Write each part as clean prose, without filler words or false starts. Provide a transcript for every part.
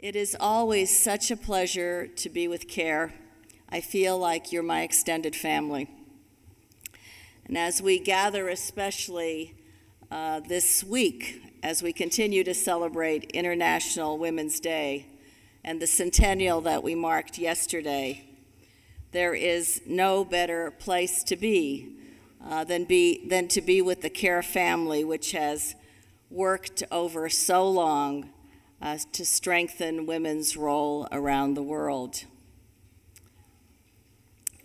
It is always such a pleasure to be with CARE. I feel like you're my extended family. And as we gather, especially this week, as we continue to celebrate International Women's Day and the centennial that we marked yesterday, there is no better place to be than to be with the CARE family, which has worked over so long to strengthen women's role around the world.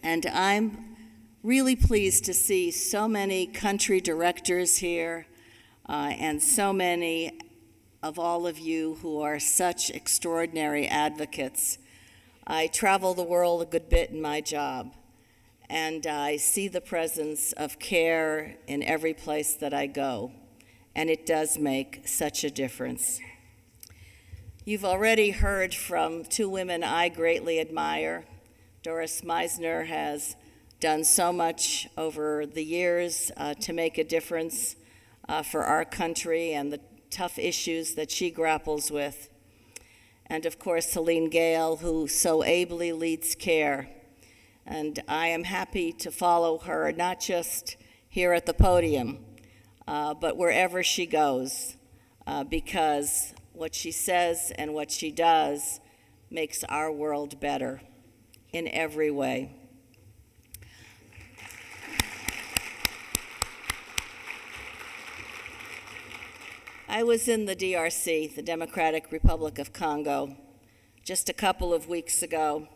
And I'm really pleased to see so many country directors here and so many of all of you who are such extraordinary advocates. I travel the world a good bit in my job, and I see the presence of CARE in every place that I go, and it does make such a difference. You've already heard from two women I greatly admire. Doris Meisner has done so much over the years to make a difference for our country and the tough issues that she grapples with. And of course, Celine Gale, who so ably leads CARE. And I am happy to follow her, not just here at the podium, but wherever she goes, because what she says and what she does makes our world better in every way. I was in the DRC, the Democratic Republic of Congo, just a couple of weeks ago,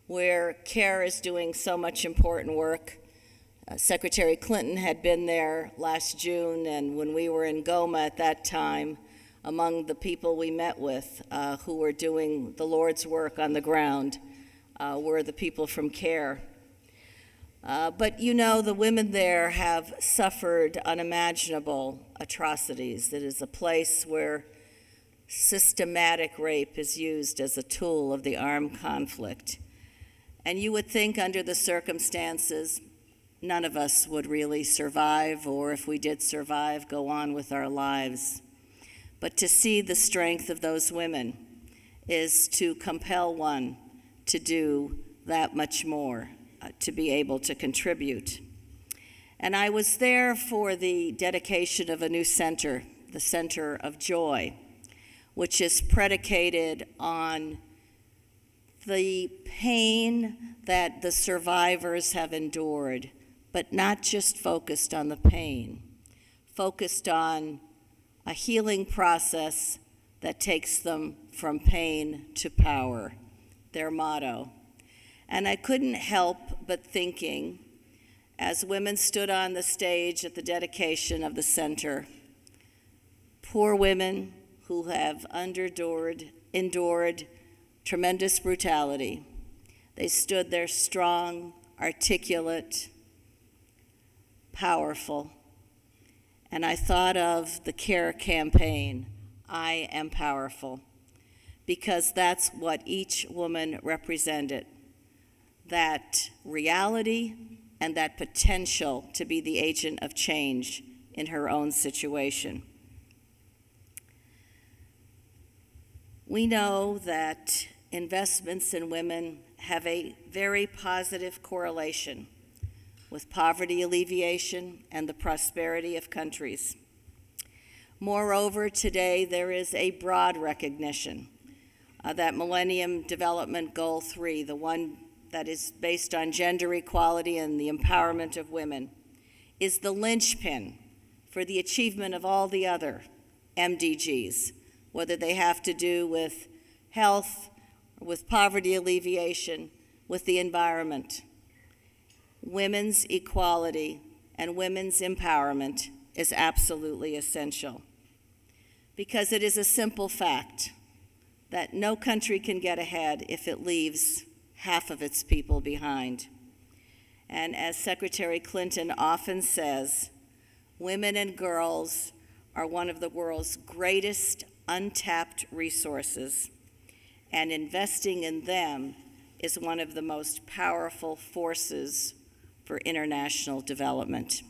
where CARE is doing so much important work. Secretary Clinton had been there last June, and when we were in Goma at that time, among the people we met with who were doing the Lord's work on the ground were the people from CARE. But you know, the women there have suffered unimaginable atrocities. It is a place where systematic rape is used as a tool of the armed conflict. And you would think under the circumstances, none of us would really survive, or if we did survive, go on with our lives. But to see the strength of those women is to compel one to do that much more, to be able to contribute. And I was there for the dedication of a new center, the Center of Joy, which is predicated on the pain that the survivors have endured, but not just focused on the pain, focused on a healing process that takes them from pain to power, their motto. And I couldn't help but thinking, as women stood on the stage at the dedication of the center, poor women who have endured tremendous brutality. They stood there strong, articulate, powerful. And I thought of the CARE campaign, I Am Powerful, because that's what each woman represented, that reality and that potential to be the agent of change in her own situation. We know that investments in women have a very positive correlation with poverty alleviation and the prosperity of countries. Moreover, today there is a broad recognition that Millennium Development Goal 3, the one that is based on gender equality and the empowerment of women, is the linchpin for the achievement of all the other MDGs, whether they have to do with health, with poverty alleviation, with the environment. Women's equality and women's empowerment is absolutely essential, because it is a simple fact that no country can get ahead if it leaves half of its people behind. And as Secretary Clinton often says, women and girls are one of the world's greatest untapped resources, and investing in them is one of the most powerful forces for international development.